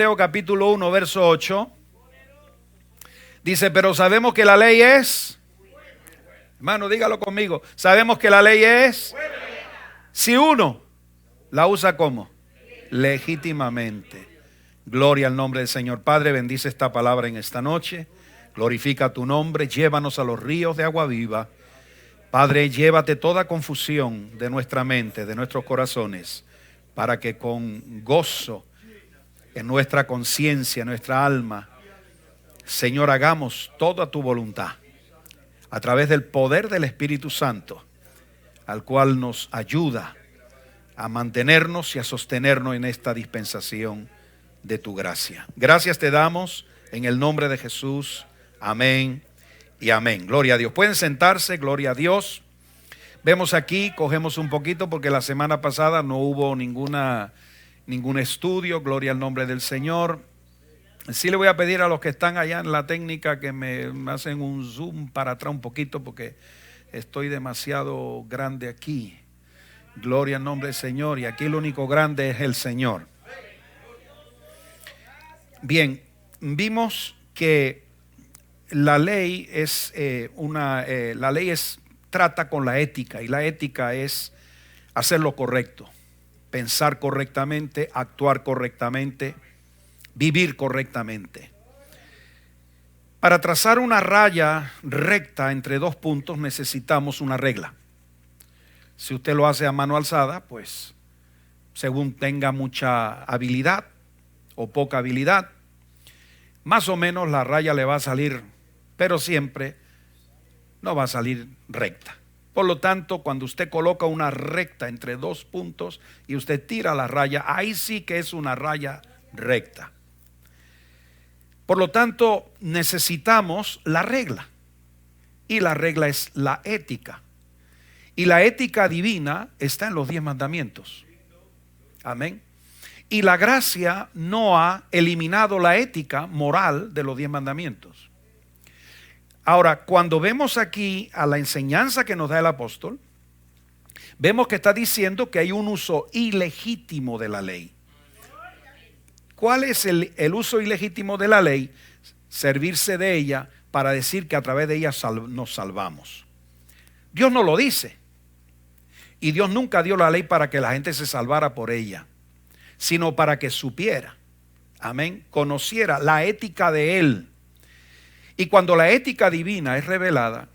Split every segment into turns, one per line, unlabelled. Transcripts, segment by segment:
Mateo capítulo 1, verso 8. Dice, pero sabemos que la ley es... Hermano, dígalo conmigo. Sabemos que la ley es... Si uno la usa como legítimamente. Gloria al nombre del Señor. Padre, bendice esta palabra en esta noche. Glorifica tu nombre. Llévanos a los ríos de agua viva. Padre, llévate toda confusión de nuestra mente, de nuestros corazones, para que con gozo en nuestra conciencia, en nuestra alma, Señor, hagamos toda tu voluntad a través del poder del Espíritu Santo, al cual nos ayuda a mantenernos y a sostenernos en esta dispensación de tu gracia. Gracias te damos en el nombre de Jesús. Amén y amén. Gloria a Dios. Pueden sentarse, gloria a Dios. Vemos aquí, cogemos un poquito porque la semana pasada no hubo ningún estudio, gloria al nombre del Señor. Sí le voy a pedir a los que están allá en la técnica que me hacen un zoom para atrás un poquito porque estoy demasiado grande aquí. Gloria al nombre del Señor, y aquí lo único grande es el Señor. Bien, vimos que la ley trata con la ética, y la ética es hacer lo correcto, pensar correctamente, actuar correctamente, vivir correctamente. Para trazar una raya recta entre dos puntos necesitamos una regla. Si usted lo hace a mano alzada, pues según tenga mucha habilidad o poca habilidad, más o menos la raya le va a salir, pero siempre no va a salir recta. Por lo tanto, cuando usted coloca una recta entre dos puntos y usted tira la raya, ahí sí que es una raya recta. Por lo tanto, necesitamos la regla, y la regla es la ética. Y la ética divina está en los 10 mandamientos. Amén. Y la gracia no ha eliminado la ética moral de los 10 mandamientos. Ahora, cuando vemos aquí a la enseñanza que nos da el apóstol, vemos que está diciendo que hay un uso ilegítimo de la ley. ¿Cuál es el uso ilegítimo de la ley? Servirse de ella para decir que a través de ella nos salvamos. Dios no lo dice. Y Dios nunca dio la ley para que la gente se salvara por ella, sino para que supiera, amén, conociera la ética de Él. Y cuando la ética divina es revelada,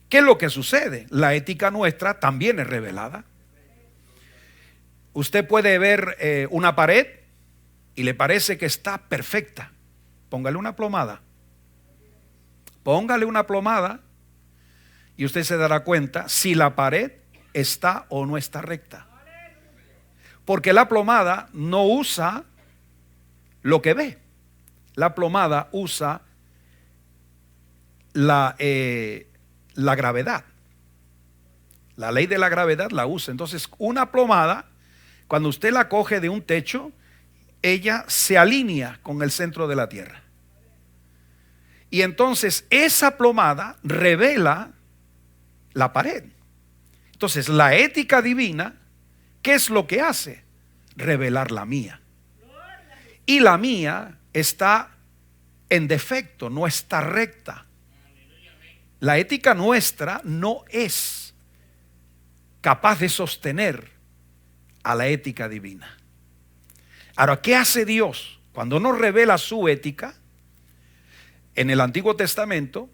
¿qué es lo que sucede? La ética nuestra también es revelada. Usted puede ver una pared y le parece que está perfecta. Póngale una plomada. Póngale una plomada y usted se dará cuenta si la pared está o no está recta. Porque la plomada no usa lo que ve. La plomada usa la gravedad. La ley de la gravedad la usa. Entonces, una plomada, cuando usted la coge de un techo, ella se alinea con el centro de la tierra. Y entonces esa plomada revela la pared. Entonces, la ética divina, ¿qué es lo que hace? Revelar la mía. Y la mía está en defecto, no está recta. La ética nuestra no es capaz de sostener a la ética divina. Ahora, ¿qué hace Dios? Cuando nos revela su ética, en el Antiguo Testamento,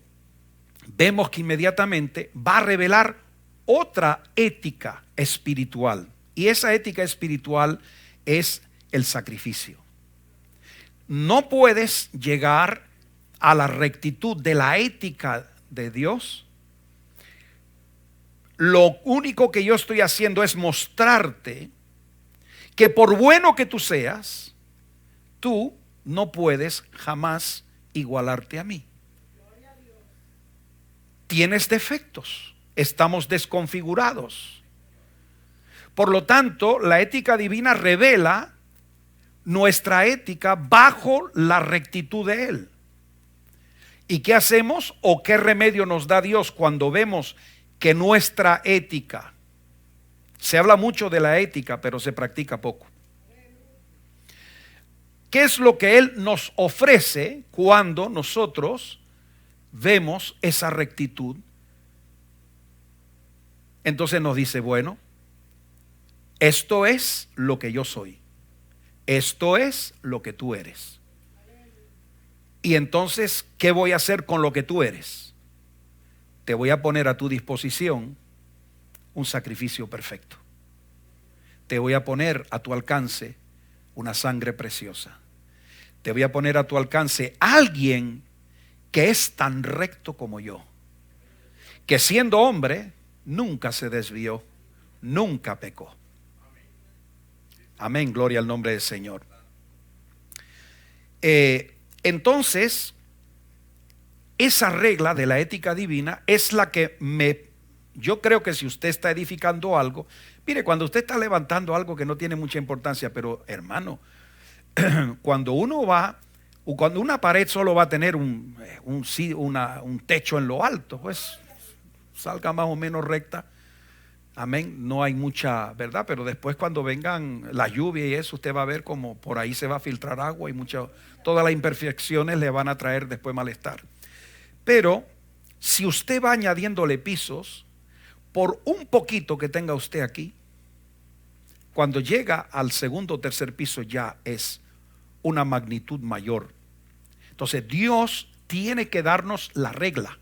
vemos que inmediatamente va a revelar otra ética espiritual. Y esa ética espiritual es el sacrificio. No puedes llegar a la rectitud de la ética de Dios. Lo único que yo estoy haciendo es mostrarte que por bueno que tú seas, tú no puedes jamás igualarte a mí. Tienes defectos. Estamos desconfigurados. Por lo tanto, la ética divina revela nuestra ética bajo la rectitud de Él. ¿Y qué hacemos o qué remedio nos da Dios cuando vemos que nuestra ética, se habla mucho de la ética, pero se practica poco? ¿qué es lo que Él nos ofrece cuando nosotros vemos esa rectitud? Entonces nos dice, bueno, esto es lo que yo soy. Esto es lo que tú eres. Y entonces, ¿qué voy a hacer con lo que tú eres? Te voy a poner a tu disposición un sacrificio perfecto. Te voy a poner a tu alcance una sangre preciosa. Te voy a poner a tu alcance alguien que es tan recto como yo, que siendo hombre nunca se desvió, nunca pecó. Amén, gloria al nombre del Señor. Entonces, esa regla de la ética divina es la que yo creo que si usted está edificando algo, mire, cuando usted está levantando algo que no tiene mucha importancia, pero hermano, cuando una pared solo va a tener un techo en lo alto, pues salga más o menos recta. Amén, no hay mucha verdad, pero después cuando vengan la lluvia y eso, usted va a ver como por ahí se va a filtrar agua y todas las imperfecciones le van a traer después malestar. Pero si usted va añadiéndole pisos, por un poquito que tenga usted aquí, cuando llega al segundo o tercer piso ya es una magnitud mayor. Entonces Dios tiene que darnos la regla.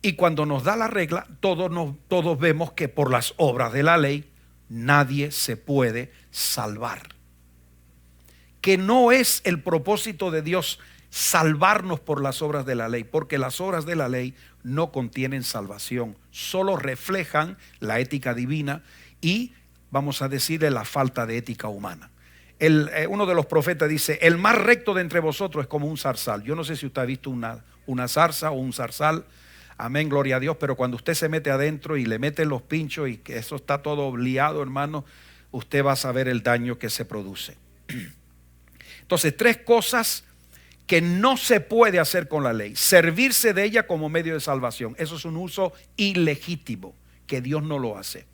Y cuando nos da la regla, todos vemos que por las obras de la ley nadie se puede salvar. Que no es el propósito de Dios salvarnos por las obras de la ley, porque las obras de la ley no contienen salvación, solo reflejan la ética divina y, vamos a decirle, la falta de ética humana. Uno de los profetas dice, el más recto de entre vosotros es como un zarzal. Yo no sé si usted ha visto una zarza o un zarzal. Amén, gloria a Dios, pero cuando usted se mete adentro y le mete los pinchos y que eso está todo liado, hermano, usted va a saber el daño que se produce. Entonces, 3 cosas que no se puede hacer con la ley. Servirse de ella como medio de salvación. Eso es un uso ilegítimo, que Dios no lo hace.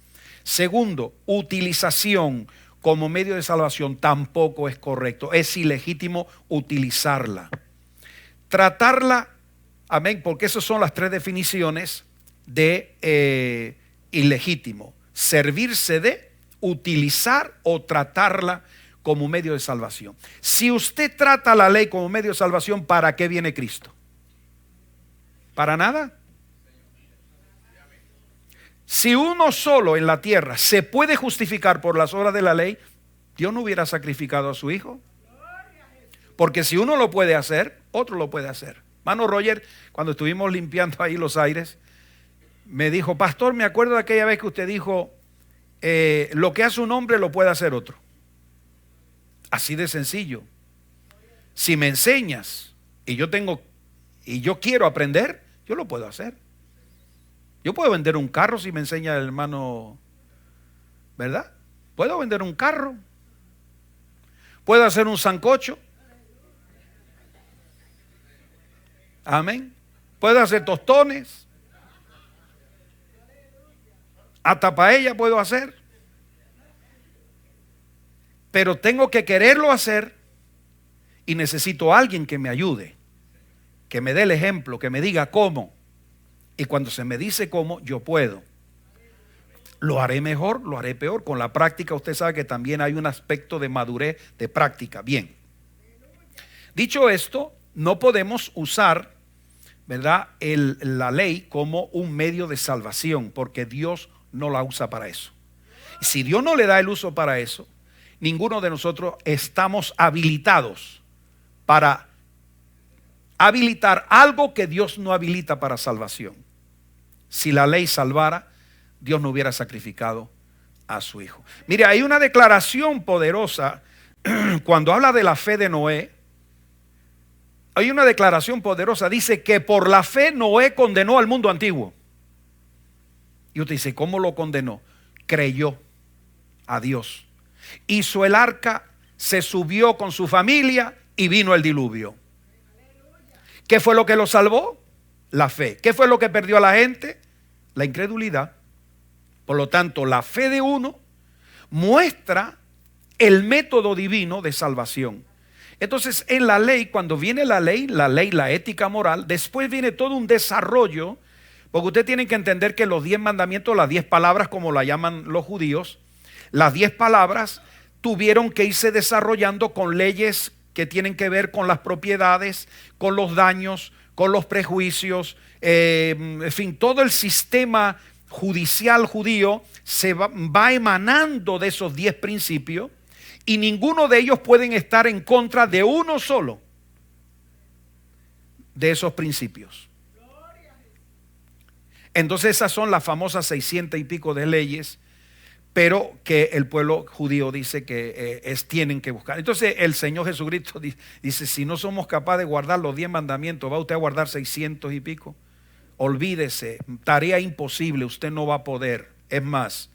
Segundo, utilización como medio de salvación tampoco es correcto. Es ilegítimo utilizarla. Tratarla, amén, porque esas son las 3 definiciones de ilegítimo. Servirse de, utilizar o tratarla como medio de salvación. Si usted trata la ley como medio de salvación, ¿para qué viene Cristo? ¿Para nada? Si uno solo en la tierra se puede justificar por las obras de la ley, Dios no hubiera sacrificado a su Hijo. Porque si uno lo puede hacer, otro lo puede hacer. Mano Roger, cuando estuvimos limpiando ahí los aires, me dijo, pastor, me acuerdo de aquella vez que usted dijo, lo que hace un hombre lo puede hacer otro. Así de sencillo. Si me enseñas y yo quiero aprender, yo lo puedo hacer. Yo puedo vender un carro si me enseña el hermano, ¿verdad? Puedo vender un carro. Puedo hacer un sancocho. Amén. Puedo hacer tostones. Hasta paella puedo hacer. Pero tengo que quererlo hacer y necesito a alguien que me ayude, que me dé el ejemplo, que me diga cómo. Y cuando se me dice cómo, yo puedo. Lo haré mejor, lo haré peor. Con la práctica usted sabe que también hay un aspecto de madurez, de práctica. Bien. Dicho esto, no podemos usar, ¿verdad?, la ley como un medio de salvación, porque Dios no la usa para eso. Y si Dios no le da el uso para eso, ninguno de nosotros estamos habilitados para habilitar algo que Dios no habilita para salvación. Si la ley salvara, Dios no hubiera sacrificado a su Hijo. Mire, hay una declaración poderosa cuando habla de la fe de Noé. Hay una declaración poderosa, dice que por la fe Noé condenó al mundo antiguo. Y usted dice, ¿cómo lo condenó? Creyó a Dios. Hizo el arca, se subió con su familia y vino el diluvio. ¿Qué fue lo que lo salvó? La fe. ¿Qué fue lo que perdió a la gente? La incredulidad. Por lo tanto, la fe de uno muestra el método divino de salvación. Entonces, en la ley, cuando viene la ley, la ética moral, después viene todo un desarrollo, porque ustedes tienen que entender que los 10 mandamientos, las 10 palabras, como la llaman los judíos, las 10 palabras tuvieron que irse desarrollando con leyes que tienen que ver con las propiedades, con los daños, con los prejuicios, en fin, todo el sistema judicial judío se va emanando de esos 10 principios, y ninguno de ellos pueden estar en contra de uno solo de esos principios. Entonces esas son las famosas 600 y pico de leyes, pero que el pueblo judío dice que tienen que buscar. Entonces el Señor Jesucristo dice, si no somos capaces de guardar los 10 mandamientos, ¿va usted a guardar 600 y pico? Olvídese, tarea imposible, usted no va a poder. Es más,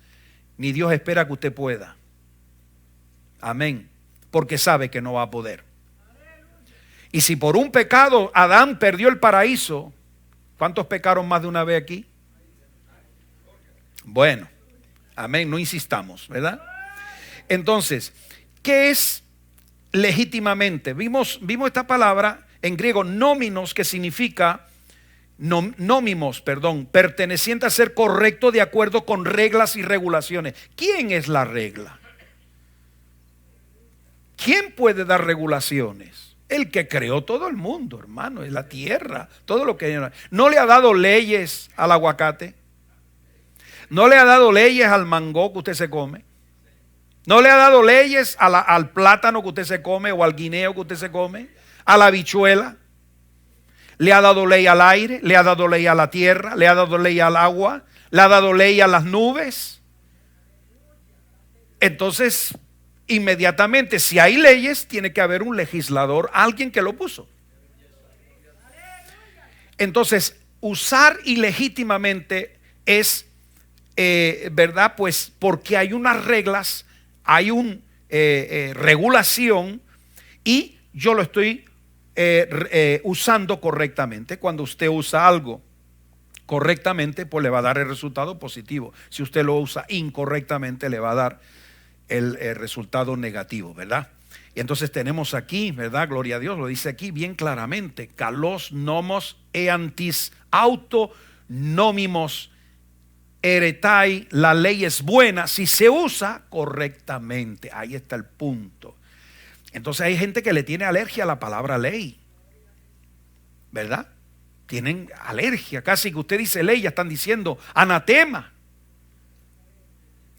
ni Dios espera que usted pueda. Amén, porque sabe que no va a poder. Y si por un pecado Adán perdió el paraíso, ¿cuántos pecaron más de una vez aquí? Bueno, amén, no insistamos, ¿verdad? Entonces, ¿qué es legítimamente? Vimos esta palabra en griego, nóminos, que significa nómimos, perteneciente a ser correcto de acuerdo con reglas y regulaciones. ¿Quién es la regla? ¿Quién puede dar regulaciones? El que creó todo el mundo, hermano, es la tierra, todo lo que no le ha dado leyes al aguacate, no le ha dado leyes al mango que usted se come, no le ha dado leyes al plátano que usted se come o al guineo que usted se come, a la habichuela. Le ha dado ley al aire, le ha dado ley a la tierra, le ha dado ley al agua, le ha dado ley a las nubes. Entonces, inmediatamente, si hay leyes, tiene que haber un legislador, alguien que lo puso. Entonces, usar ilegítimamente es, ¿verdad? Pues porque hay unas reglas, hay una regulación, y yo lo estoy usando correctamente. Cuando usted usa algo correctamente, pues le va a dar el resultado positivo. Si usted lo usa incorrectamente, le va a dar el resultado negativo, ¿verdad? Y entonces tenemos aquí, ¿verdad? Gloria a Dios, lo dice aquí bien claramente: kalos nomos eantis auto nomimos eretai. La ley es buena si se usa correctamente. Ahí está el punto. Entonces hay gente que le tiene alergia a la palabra ley, ¿verdad? Tienen alergia, casi que usted dice ley, ya están diciendo anatema,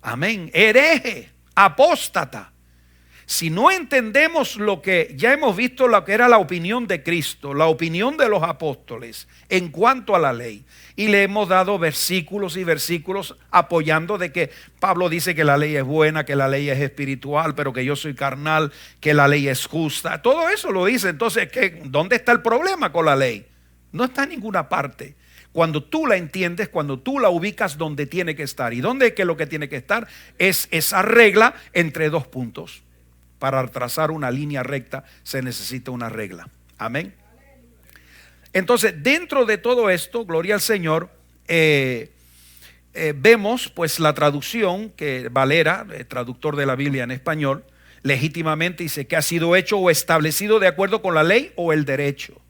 amén, hereje, apóstata. Si no entendemos lo que ya hemos visto, lo que era la opinión de Cristo, la opinión de los apóstoles en cuanto a la ley, y le hemos dado versículos y versículos apoyando de que Pablo dice que la ley es buena, que la ley es espiritual, pero que yo soy carnal, que la ley es justa, todo eso lo dice. Entonces, ¿dónde está el problema con la ley? No está en ninguna parte. Cuando tú la entiendes, cuando tú la ubicas donde tiene que estar. ¿Y dónde es que lo que tiene que estar? Es esa regla entre dos puntos. Para trazar una línea recta se necesita una regla. Amén. Entonces, dentro de todo esto, gloria al Señor, vemos pues la traducción que Valera, el traductor de la Biblia en español, legítimamente dice que ha sido hecho o establecido de acuerdo con la ley o el derecho.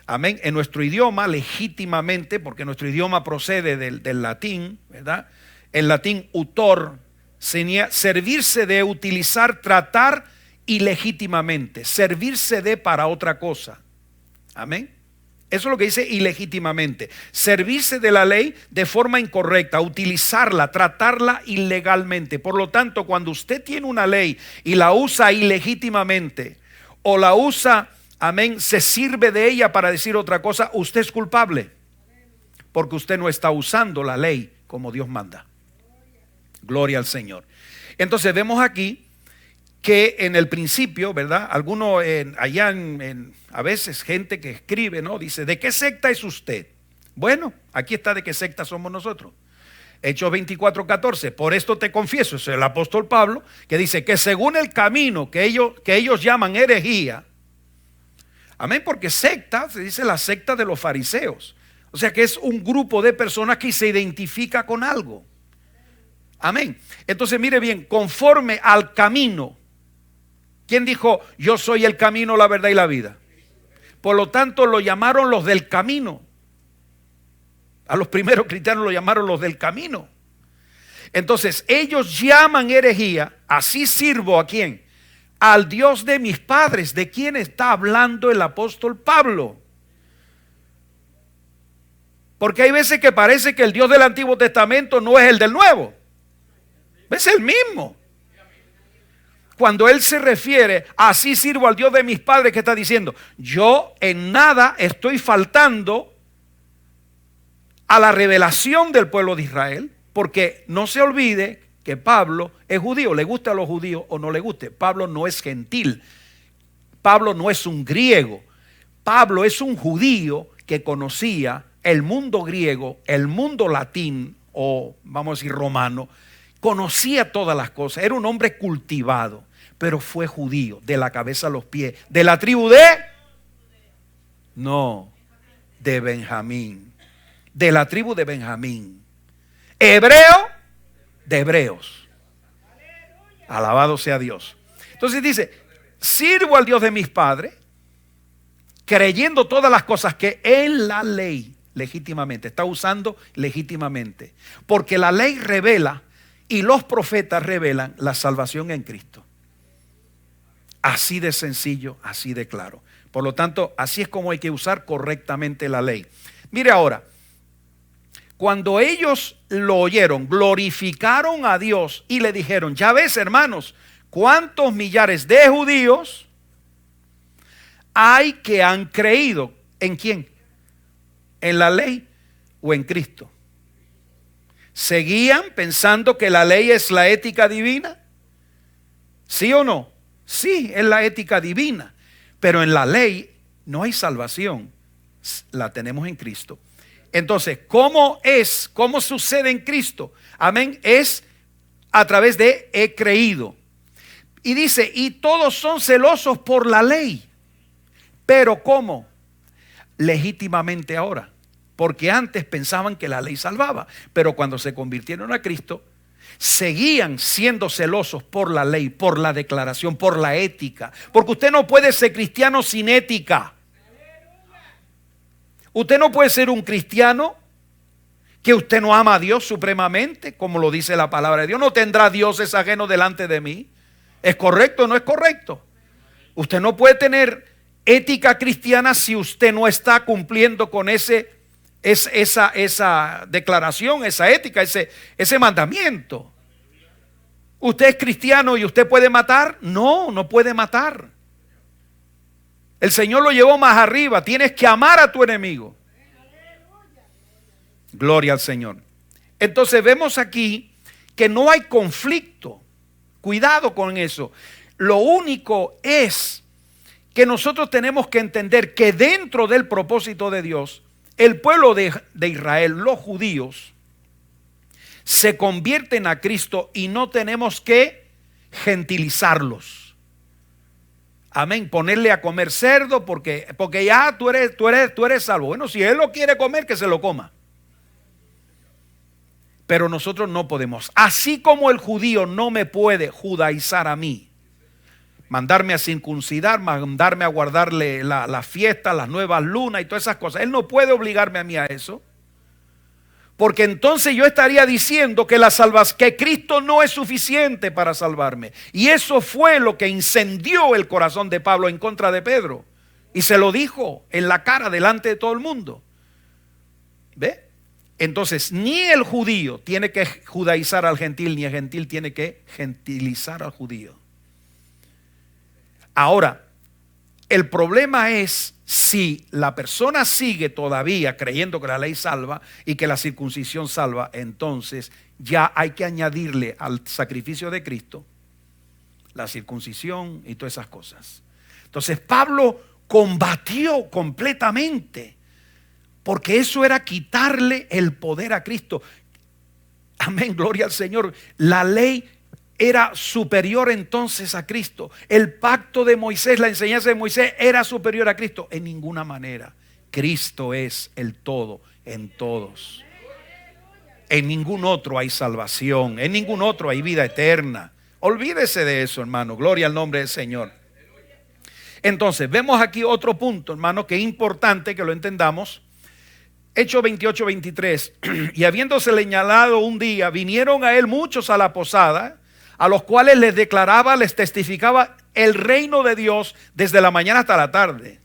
Amén. En nuestro idioma, legítimamente, porque nuestro idioma procede del latín, ¿verdad? El latín utor, servirse de, utilizar, tratar ilegítimamente, servirse de para otra cosa. Amén. Eso es lo que dice ilegítimamente. Servirse de la ley de forma incorrecta, utilizarla, tratarla ilegalmente. Por lo tanto, cuando usted tiene una ley y la usa ilegítimamente, o la usa, amén, se sirve de ella para decir otra cosa, usted es culpable, porque usted no está usando la ley como Dios manda. Gloria al Señor. Entonces vemos aquí que en el principio, ¿verdad? Algunos allá a veces gente que escribe, ¿no? Dice, ¿de qué secta es usted? Bueno, aquí está de qué secta somos nosotros. Hechos 24:14. Por esto te confieso, es el apóstol Pablo, que dice que según el camino que ellos llaman herejía, amén, porque secta, se dice la secta de los fariseos. O sea que es un grupo de personas que se identifica con algo. Amén. Entonces mire bien, conforme al camino ¿Quién dijo yo soy el camino, la verdad y la vida? Por lo tanto lo llamaron los del camino. A los primeros cristianos lo llamaron los del camino. Entonces ellos llaman herejía, así sirvo ¿a quién? Al Dios de mis padres. ¿De quién está hablando el apóstol Pablo? Porque hay veces que parece que el Dios del Antiguo Testamento no es el del Nuevo. Es el mismo. Cuando él se refiere, así sirvo al Dios de mis padres, ¿qué está diciendo? Yo en nada estoy faltando a la revelación del pueblo de Israel, porque no se olvide que Pablo es judío, le guste a los judíos o no le guste. Pablo no es gentil, Pablo no es un griego, Pablo es un judío que conocía el mundo griego, el mundo latín o vamos a decir romano, conocía todas las cosas, era un hombre cultivado, pero fue judío de la cabeza a los pies. ¿De la tribu de? No, de Benjamín, de la tribu de Benjamín. Hebreo de hebreos. Alabado sea Dios. Entonces dice, sirvo al Dios de mis padres, creyendo todas las cosas que en la ley, legítimamente, está usando legítimamente, porque la ley revela y los profetas revelan la salvación en Cristo. Así de sencillo, así de claro. Por lo tanto, así es como hay que usar correctamente la ley. Mire ahora, cuando ellos lo oyeron, glorificaron a Dios y le dijeron, ya ves hermanos, cuántos millares de judíos hay que han creído. ¿En quién? ¿En la ley o en Cristo? ¿Seguían pensando que la ley es la ética divina? ¿Sí o no? Sí, es la ética divina, pero en la ley no hay salvación, la tenemos en Cristo. Entonces, ¿cómo sucede en Cristo? Amén, es a través de he creído. Y dice, y todos son celosos por la ley, pero ¿cómo? Legítimamente ahora, porque antes pensaban que la ley salvaba, pero cuando se convirtieron a Cristo, seguían siendo celosos por la ley, por la declaración, por la ética, porque usted no puede ser cristiano sin ética. Usted no puede ser un cristiano que usted no ama a Dios supremamente, como lo dice la palabra de Dios. No tendrá dioses ajenos delante de mí. ¿Es correcto o no es correcto? Usted no puede tener ética cristiana si usted no está cumpliendo con esa declaración, esa ética, ese mandamiento. ¿Usted es cristiano y usted puede matar? No, no puede matar. El Señor lo llevó más arriba. Tienes que amar a tu enemigo. Gloria al Señor. Entonces vemos aquí que no hay conflicto. Cuidado con eso. Lo único es que nosotros tenemos que entender que dentro del propósito de Dios, el pueblo de Israel, los judíos, se convierten a Cristo y no tenemos que gentilizarlos. Amén, ponerle a comer cerdo porque ya tú eres salvo. Bueno, si él lo quiere comer, que se lo coma. Pero nosotros no podemos. Así como el judío no me puede judaizar a mí, mandarme a circuncidar, mandarme a guardarle la fiesta, las nuevas lunas y todas esas cosas. Él no puede obligarme a mí a eso. Porque entonces yo estaría diciendo que que Cristo no es suficiente para salvarme. Y eso fue lo que incendió el corazón de Pablo en contra de Pedro. Y se lo dijo en la cara delante de todo el mundo. ¿Ve? Entonces ni el judío tiene que judaizar al gentil, ni el gentil tiene que gentilizar al judío. Ahora, el problema es si la persona sigue todavía creyendo que la ley salva y que la circuncisión salva, entonces ya hay que añadirle al sacrificio de Cristo la circuncisión y todas esas cosas. Entonces Pablo combatió completamente, porque eso era quitarle el poder a Cristo. Amén, gloria al Señor. La ley era superior entonces a Cristo. El pacto de Moisés, la enseñanza de Moisés era superior a Cristo. En ninguna manera. Cristo es el todo en todos. En ningún otro hay salvación. En ningún otro hay vida eterna. Olvídese de eso, hermano. Gloria al nombre del Señor. Entonces, vemos aquí otro punto, hermano, que es importante que lo entendamos. Hechos 28, 23. Y habiéndose señalado un día, vinieron a él muchos a la posada, a los cuales les declaraba, les testificaba el reino de Dios desde la mañana hasta la tarde.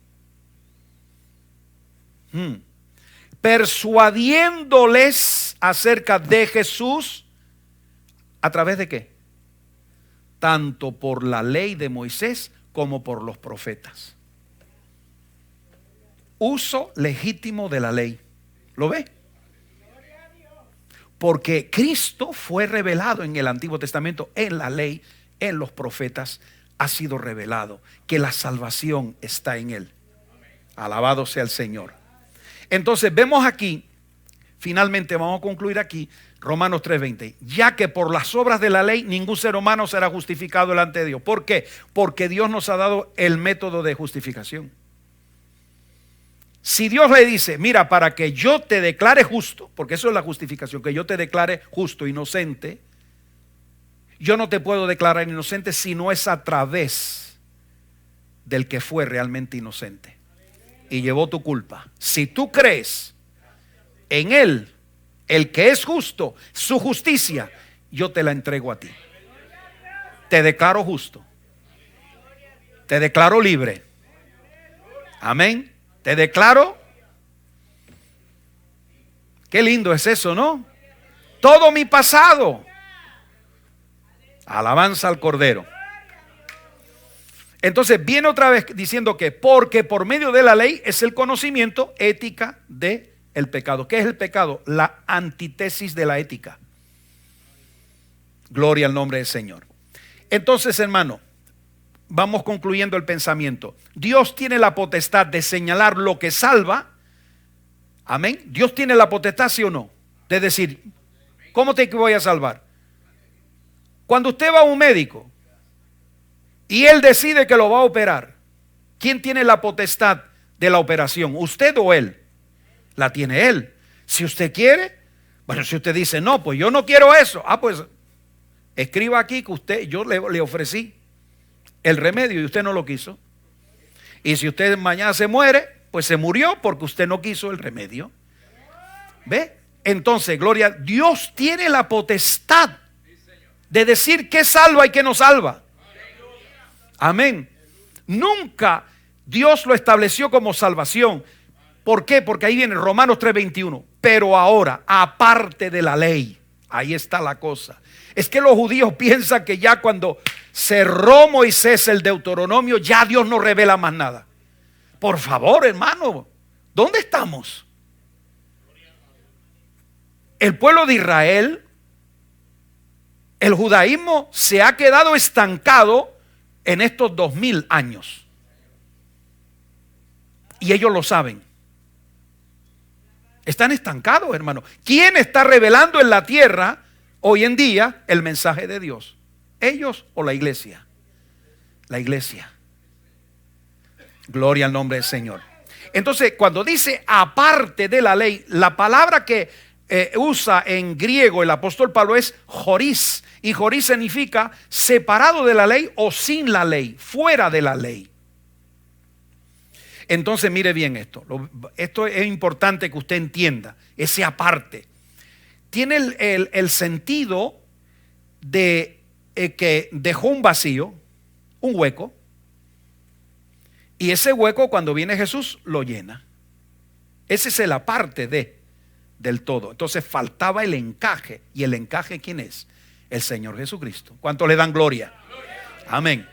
Persuadiéndoles acerca de Jesús, ¿a través de qué? Tanto por la ley de Moisés como por los profetas. Uso legítimo de la ley. ¿Lo ve? Porque Cristo fue revelado en el Antiguo Testamento, en la ley, en los profetas, ha sido revelado que la salvación está en Él. Alabado sea el Señor. Entonces vemos aquí, finalmente vamos a concluir aquí, Romanos 3:20, ya que por las obras de la ley ningún ser humano será justificado delante de Dios. ¿Por qué? Porque Dios nos ha dado el método de justificación. Si Dios le dice, mira, para que yo te declare justo, porque eso es la justificación, que yo te declare justo, inocente, yo no te puedo declarar inocente si no es a través del que fue realmente inocente y llevó tu culpa. Si tú crees en Él, el que es justo, su justicia, yo te la entrego a ti. Te declaro justo. Te declaro libre. Amén. Te declaro. Qué lindo es eso, ¿no? Todo mi pasado. Alabanza al Cordero. Entonces viene otra vez diciendo que porque por medio de la ley es el conocimiento ética de el pecado. ¿Qué es el pecado? La antítesis de la ética. Gloria al nombre del Señor. Entonces, hermano, vamos concluyendo el pensamiento. Dios tiene la potestad de señalar lo que salva. Amén. Dios tiene la potestad, ¿sí o no? De decir, ¿cómo te voy a salvar? Cuando usted va a un médico y él decide que lo va a operar, ¿quién tiene la potestad de la operación? ¿Usted o él? La tiene él. Si usted quiere, bueno, si usted dice, no, pues yo no quiero eso. Pues escriba aquí que yo le ofrecí el remedio y usted no lo quiso. Y si usted mañana se muere, pues se murió porque usted no quiso el remedio. ¿Ve? Entonces, gloria, Dios tiene la potestad de decir qué salva y qué no salva. Amén. Nunca Dios lo estableció como salvación. ¿Por qué? Porque ahí viene Romanos 3:21. Pero ahora, aparte de la ley, ahí está la cosa. Es que los judíos piensan que ya cuando cerró Moisés el Deuteronomio, ya Dios no revela más nada. Por favor, hermano, ¿dónde estamos? El pueblo de Israel, el judaísmo se ha quedado estancado en estos 2000 años. Y ellos lo saben. Están estancados, hermano. ¿Quién está revelando en la tierra hoy en día el mensaje de Dios? ¿Ellos o la iglesia? La iglesia. Gloria al nombre del Señor. Entonces, cuando dice aparte de la ley, la palabra que usa en griego el apóstol Pablo es joris. Y joris significa separado de la ley o sin la ley, fuera de la ley. Entonces mire bien esto. Esto es importante que usted entienda. Ese aparte tiene el sentido de que dejó un vacío, un hueco. Y ese hueco cuando viene Jesús lo llena. Ese es el aparte del todo. Entonces faltaba el encaje. ¿Y el encaje quién es? El Señor Jesucristo. ¿Cuánto le dan gloria? Amén.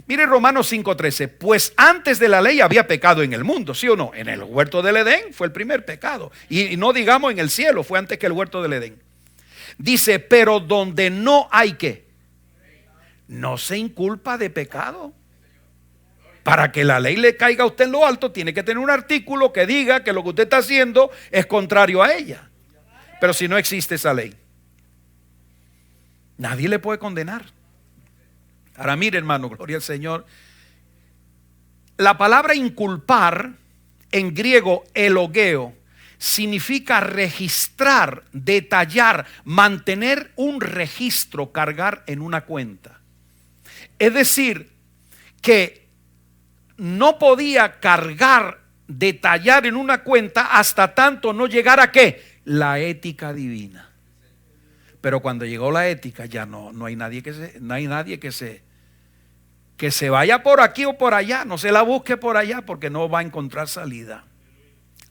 Mire Romanos 5:13, pues antes de la ley había pecado en el mundo, ¿sí o no? En el huerto del Edén fue el primer pecado. Y no digamos en el cielo, fue antes que el huerto del Edén. Dice, pero donde no hay ¿qué? No se inculpa de pecado. Para que la ley le caiga a usted en lo alto, tiene que tener un artículo que diga que lo que usted está haciendo es contrario a ella. Pero si no existe esa ley, nadie le puede condenar. Ahora mire, hermano, gloria al Señor. La palabra inculpar en griego elogeo significa registrar, detallar, mantener un registro, cargar en una cuenta. Es decir, que no podía cargar, detallar en una cuenta hasta tanto no llegara ¿qué? La ética divina. Pero cuando llegó la ética ya no hay nadie que se vaya por aquí o por allá, no se la busque por allá porque no va a encontrar salida.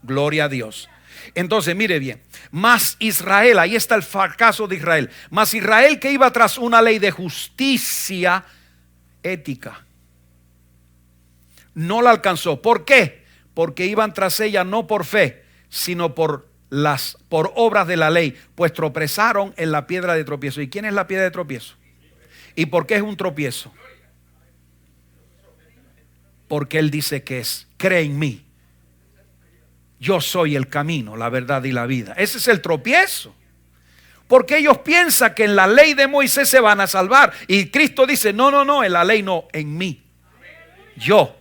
Gloria a Dios. Entonces mire bien, mas Israel, ahí está el fracaso de Israel, mas Israel que iba tras una ley de justicia ética, no la alcanzó. ¿Por qué? Porque iban tras ella no por fe, sino por obras de la ley, pues tropezaron en la piedra de tropiezo. ¿Y quién es la piedra de tropiezo? ¿Y por qué es un tropiezo? Porque Él dice que cree en mí. Yo soy el camino, la verdad y la vida. Ese es el tropiezo. Porque ellos piensan que en la ley de Moisés se van a salvar. Y Cristo dice, no, en la ley no, en mí. Yo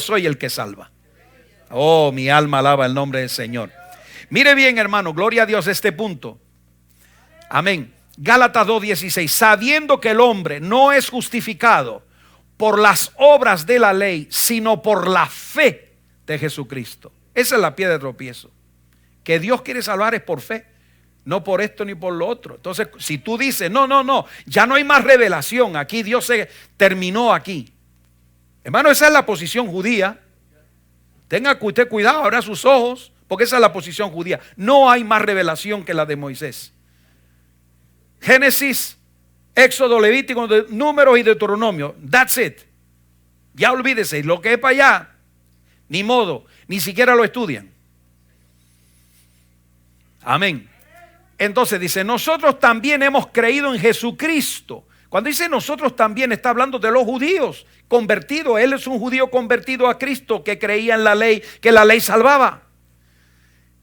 soy el que salva. Oh, mi alma alaba el nombre del Señor. Mire bien, hermano, gloria a Dios este punto. Amén. Gálatas 2:16, sabiendo que el hombre no es justificado por las obras de la ley, sino por la fe de Jesucristo. Esa es la piedra de tropiezo. Que Dios quiere salvar es por fe, no por esto ni por lo otro. Entonces, si tú dices, no, ya no hay más revelación, aquí Dios se terminó aquí. Hermano, esa es la posición judía. Tenga usted cuidado, abra sus ojos, porque esa es la posición judía. No hay más revelación que la de Moisés. Génesis, Éxodo, Levítico, Números y Deuteronomio. That's it. Ya olvídese, lo que es para allá, ni modo, ni siquiera lo estudian. Amén. Entonces dice, nosotros también hemos creído en Jesucristo. Cuando dice nosotros también, está hablando de los judíos convertidos. Él es un judío convertido a Cristo que creía en la ley, que la ley salvaba.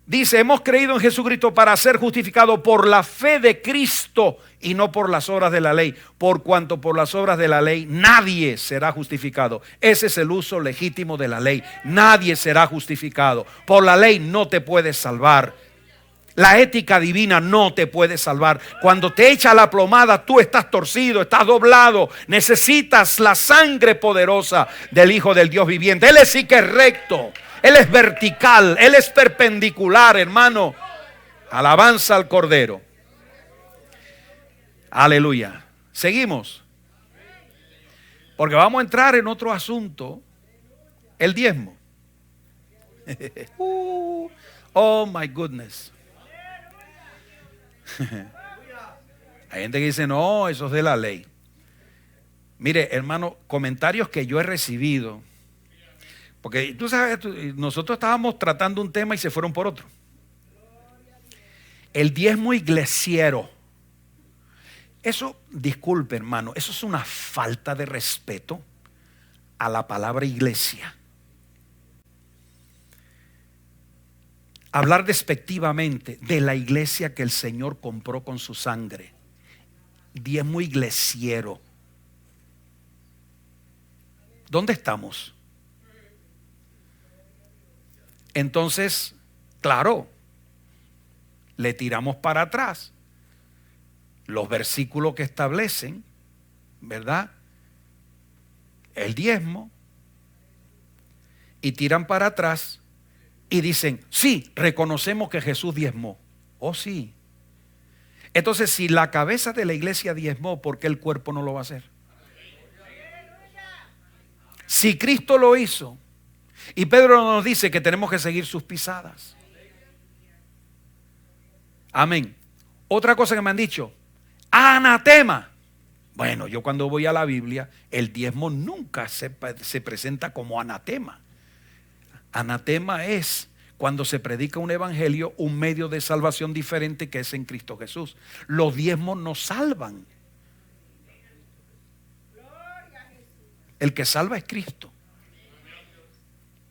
Dice, hemos creído en Jesucristo para ser justificados por la fe de Cristo y no por las obras de la ley. Por cuanto por las obras de la ley nadie será justificado. Ese es el uso legítimo de la ley. Nadie será justificado. Por la ley no te puedes salvar. La ética divina no te puede salvar. Cuando te echa la plomada, tú estás torcido, estás doblado. Necesitas la sangre poderosa del Hijo del Dios viviente. Él es sí que es recto. Él es vertical, Él es perpendicular, hermano. Alabanza al Cordero. Aleluya. Seguimos. Porque vamos a entrar en otro asunto. El diezmo. Oh my goodness. Hay gente que dice, no, eso es de la ley. Mire, hermano, comentarios que yo he recibido. Porque tú sabes, nosotros estábamos tratando un tema y se fueron por otro. El diezmo iglesiero. Eso, disculpe hermano, eso es una falta de respeto a la palabra iglesia. Hablar despectivamente de la iglesia que el Señor compró con su sangre. Diezmo iglesiero. ¿Dónde estamos? Entonces, claro, le tiramos para atrás los versículos que establecen, ¿verdad?, el diezmo, y tiran para atrás y dicen, sí, reconocemos que Jesús diezmó. Oh, sí. Entonces, si la cabeza de la iglesia diezmó, ¿por qué el cuerpo no lo va a hacer? Si Cristo lo hizo, y Pedro nos dice que tenemos que seguir sus pisadas. Amén. Otra cosa que me han dicho, anatema. Bueno, yo cuando voy a la Biblia, el diezmo nunca se presenta como anatema. Anatema es cuando se predica un evangelio, un medio de salvación diferente que es en Cristo Jesús. Los diezmos nos salvan. El que salva es Cristo.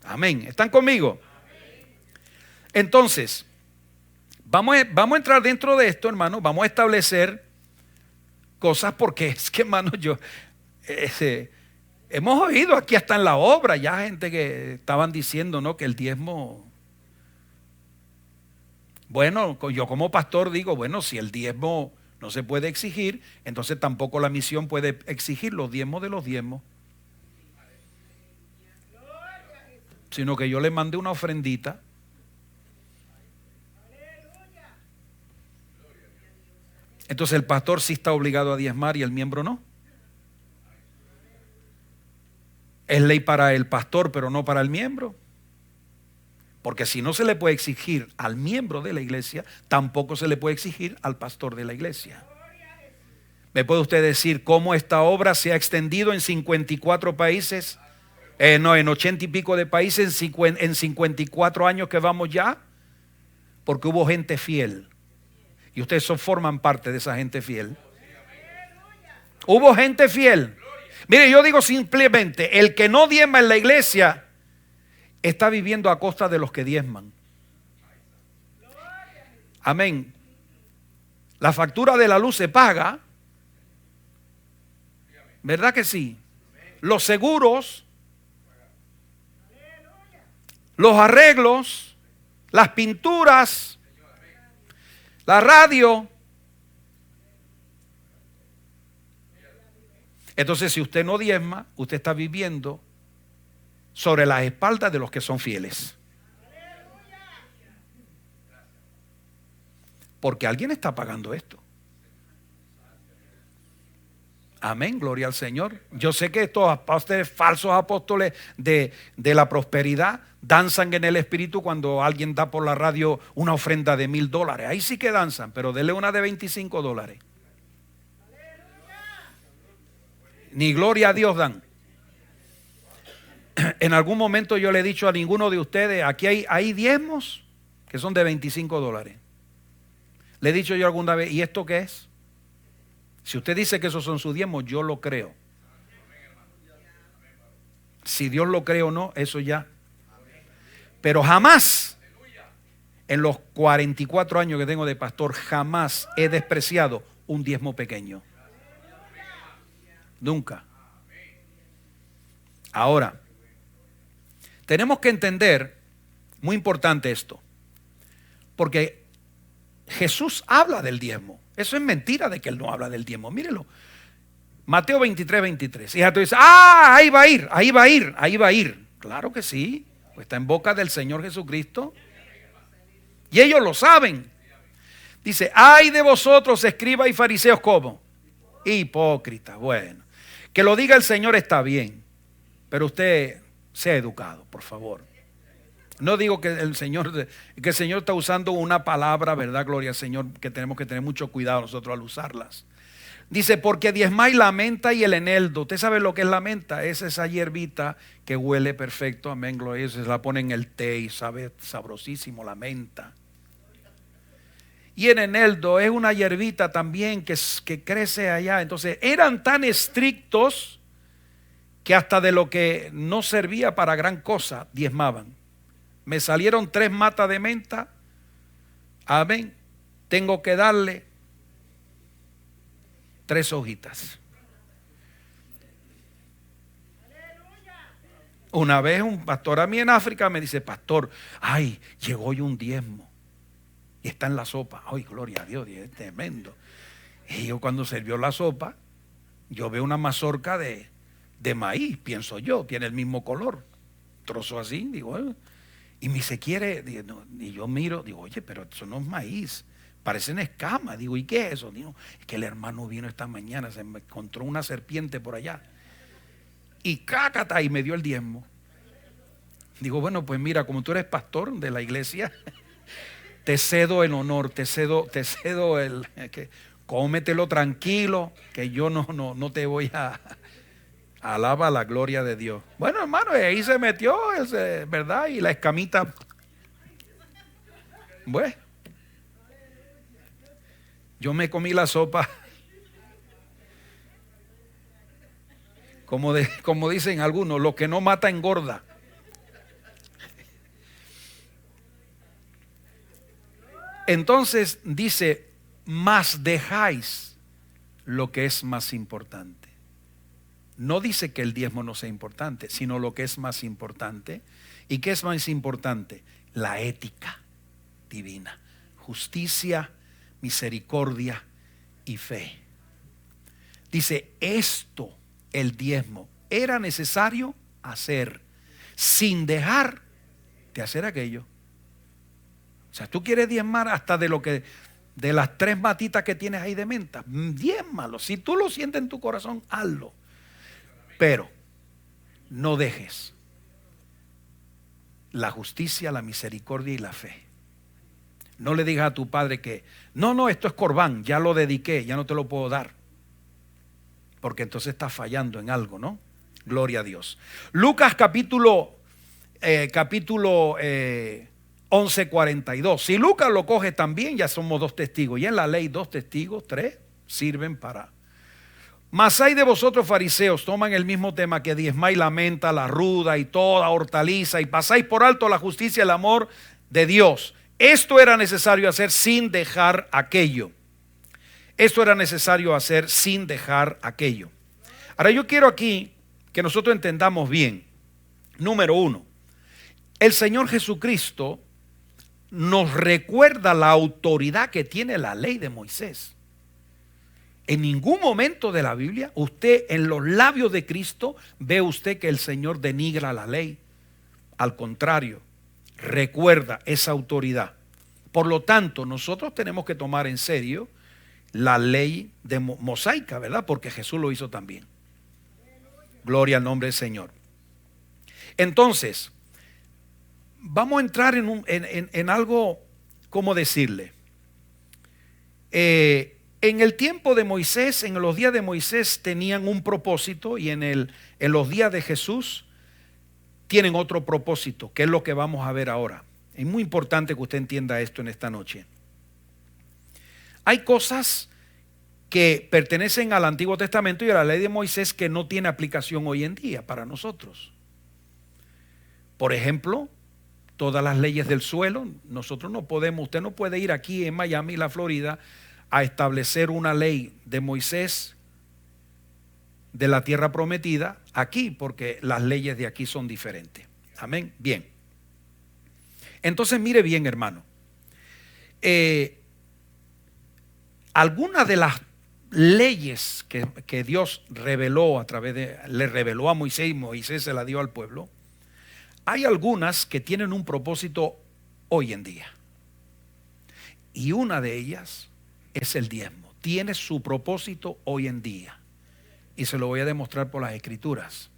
Amén. ¿Están conmigo? Entonces, vamos a entrar dentro de esto, hermano. Vamos a establecer cosas porque es que, hermano, hemos oído aquí hasta en la obra ya gente que estaban diciendo, ¿no?, que el diezmo. Bueno, yo como pastor digo, bueno, si el diezmo no se puede exigir, entonces tampoco la misión puede exigir los diezmos de los diezmos, sino que yo le mandé una ofrendita. Entonces el pastor sí está obligado a diezmar y el miembro no. Es ley para el pastor, pero no para el miembro. Porque si no se le puede exigir al miembro de la iglesia, tampoco se le puede exigir al pastor de la iglesia. ¿Me puede usted decir cómo esta obra se ha extendido en 54 países? No, en 80 y pico de países, en 54 años que vamos ya. Porque hubo gente fiel. Y ustedes forman parte de esa gente fiel. Hubo gente fiel. Mire, yo digo simplemente, el que no diezma en la iglesia está viviendo a costa de los que diezman. Amén. La factura de la luz se paga. ¿Verdad que sí? Los seguros, los arreglos, las pinturas, la radio. Entonces, si usted no diezma, usted está viviendo sobre las espaldas de los que son fieles. Porque alguien está pagando esto. Amén, gloria al Señor. Yo sé que estos apóstoles, falsos apóstoles de la prosperidad, danzan en el espíritu cuando alguien da por la radio una ofrenda de $1,000. Ahí sí que danzan, pero dele una de $25. Ni gloria a Dios dan. En algún momento yo le he dicho a ninguno de ustedes, aquí hay diezmos que son de $25. Le he dicho yo alguna vez, ¿y esto qué es? Si usted dice que esos son sus diezmos, yo lo creo. Si Dios lo cree o no, eso ya. Pero jamás, en los 44 años que tengo de pastor, jamás he despreciado un diezmo pequeño. Nunca. Ahora, tenemos que entender, muy importante esto, porque Jesús habla del diezmo. Eso es mentira de que Él no habla del diezmo. Mírelo. Mateo 23:23. Y tú dices, ahí va a ir, ahí va a ir, ahí va a ir. Claro que sí, pues está en boca del Señor Jesucristo. Y ellos lo saben. Dice, ay de vosotros, escribas y fariseos, ¿cómo? Hipócritas. Bueno, que lo diga el Señor está bien, pero usted sea educado, por favor. No digo que el Señor está usando una palabra, ¿verdad? Gloria al Señor, que tenemos que tener mucho cuidado nosotros al usarlas. Dice, porque diezmáis la menta y el eneldo. ¿Usted sabe lo que es la menta? Es esa hierbita que huele perfecto, amén, gloria. Se la pone en el té y sabe sabrosísimo la menta. Y el eneldo es una hierbita también que crece allá. Entonces eran tan estrictos que hasta de lo que no servía para gran cosa diezmaban. Me salieron 3 matas de menta, amén, tengo que darle 3 hojitas. Una vez un pastor a mí en África me dice, pastor, ay, llegó hoy un diezmo y está en la sopa. Ay, gloria a Dios, es tremendo. Y yo cuando sirvió la sopa, yo veo una mazorca de maíz, pienso yo, tiene el mismo color, trozo así, digo, y me dice, ¿quiere? Y yo miro, digo, oye, pero eso no es maíz, parecen escamas. Digo, ¿y qué es eso? Digo, es que el hermano vino esta mañana, se me encontró una serpiente por allá y cácata, y me dio el diezmo. Digo, bueno, pues mira, como tú eres pastor de la iglesia, te cedo el honor, te cedo el que cómetelo tranquilo, que yo no te voy a... Alaba la gloria de Dios. Bueno, hermano, ahí se metió, ¿verdad? Y la escamita. Bueno, yo me comí la sopa. Como dicen algunos, lo que no mata engorda. Entonces dice, mas dejáis lo que es más importante. No dice que el diezmo no sea importante, sino lo que es más importante. ¿Y qué es más importante? La ética divina, justicia, misericordia y fe. Dice, esto, el diezmo, era necesario hacer sin dejar de hacer aquello. O sea, tú quieres diezmar hasta de las 3 matitas que tienes ahí de menta, diezmalo. Si tú lo sientes en tu corazón, hazlo. Pero no dejes la justicia, la misericordia y la fe. No le digas a tu padre que no, esto es corbán, ya lo dediqué, ya no te lo puedo dar, porque entonces estás fallando en algo, ¿no? Gloria a Dios. Lucas capítulo 11:42. Si Lucas lo coge también, ya somos 2 testigos. Y en la ley 2 testigos, 3 sirven para. Mas hay de vosotros fariseos, toman el mismo tema, que diezmáis la menta, la ruda y toda hortaliza, y pasáis por alto la justicia y el amor de Dios. Esto era necesario hacer sin dejar aquello. Esto era necesario hacer sin dejar aquello. Ahora yo quiero aquí que nosotros entendamos bien. Número 1, el Señor Jesucristo nos recuerda la autoridad que tiene la ley de Moisés. En ningún momento de la Biblia, usted en los labios de Cristo, ve usted que el Señor denigra la ley. Al contrario, recuerda esa autoridad. Por lo tanto, nosotros tenemos que tomar en serio la ley de mosaica, ¿verdad? Porque Jesús lo hizo también. Gloria al nombre del Señor. Entonces, vamos a entrar en algo, ¿cómo decirle? En el tiempo de Moisés, en los días de Moisés tenían un propósito, y en los días de Jesús tienen otro propósito, que es lo que vamos a ver ahora. Es muy importante que usted entienda esto en esta noche. Hay cosas que pertenecen al Antiguo Testamento y a la ley de Moisés que no tiene aplicación hoy en día para nosotros. Por ejemplo, todas las leyes del suelo, nosotros no podemos, usted no puede ir aquí en Miami, la Florida, a establecer una ley de Moisés de la tierra prometida aquí, porque las leyes de aquí son diferentes. Amén. Bien. Entonces mire bien, hermano. Algunas de las leyes que Dios reveló le reveló a Moisés y Moisés se la dio al pueblo, hay algunas que tienen un propósito hoy en día. Y una de ellas es el diezmo. Tiene su propósito hoy en día. Y se lo voy a demostrar por las Escrituras.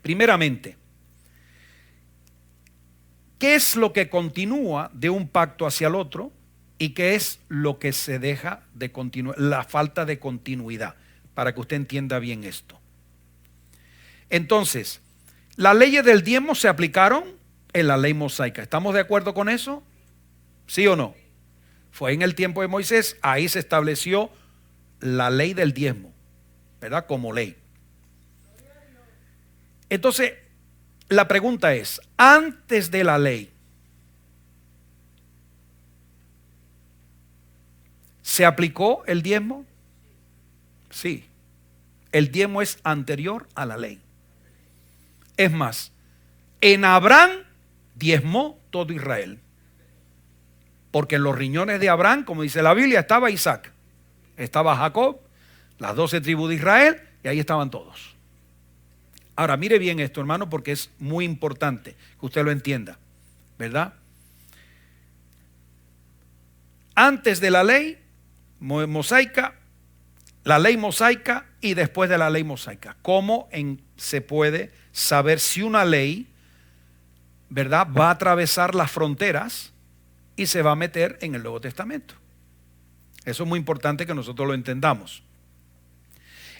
Primeramente, ¿qué es lo que continúa de un pacto hacia el otro? ¿Y qué es lo que se deja de continuar? La falta de continuidad, para que usted entienda bien esto. Entonces, las leyes del diezmo se aplicaron en la ley mosaica. ¿Estamos de acuerdo con eso? ¿Sí o no? Fue en el tiempo de Moisés, ahí se estableció la ley del diezmo, ¿verdad? Como ley. Entonces, la pregunta es, antes de la ley, ¿se aplicó el diezmo? Sí. El diezmo es anterior a la ley. Es más, en Abraham diezmó todo Israel. Porque en los riñones de Abraham, como dice la Biblia, estaba Isaac, estaba Jacob, las 12 tribus de Israel, y ahí estaban todos. Ahora, mire bien esto, hermano, porque es muy importante que usted lo entienda, ¿verdad? Antes de la ley mosaica, la ley mosaica y después de la ley mosaica. ¿Cómo se puede saber si una ley, ¿verdad?, va a atravesar las fronteras y se va a meter en el Nuevo Testamento? Eso es muy importante que nosotros lo entendamos.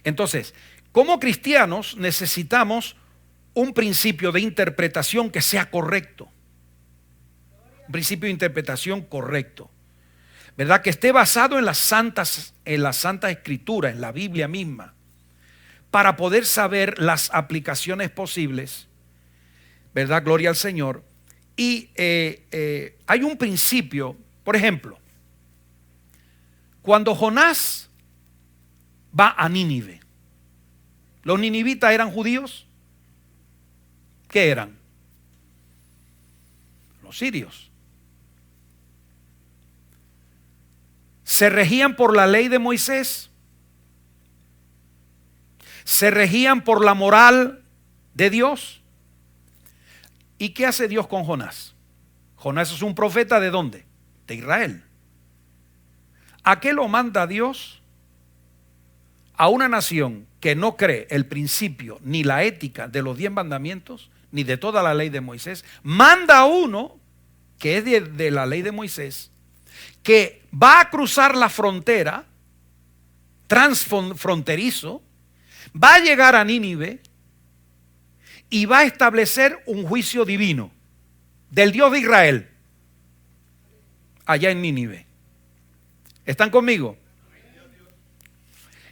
Entonces, como cristianos necesitamos un principio de interpretación que sea correcto. Un principio de interpretación correcto, ¿verdad? Que esté basado en la Santa Escritura, en la Biblia misma, para poder saber las aplicaciones posibles, ¿verdad? Gloria al Señor. Y hay un principio, por ejemplo, cuando Jonás va a Nínive, ¿los ninivitas eran judíos? ¿Qué eran? Los sirios. ¿Se regían por la ley de Moisés? ¿Se regían por la moral de Dios? ¿Y qué hace Dios con Jonás? Jonás es un profeta ¿de dónde? De Israel. ¿A qué lo manda Dios? A una nación que no cree el principio ni la ética de los 10 mandamientos, ni de toda la ley de Moisés. Manda a uno que es de la ley de Moisés, que va a cruzar la frontera, transfronterizo, va a llegar a Nínive y va a establecer un juicio divino del Dios de Israel allá en Nínive. ¿Están conmigo?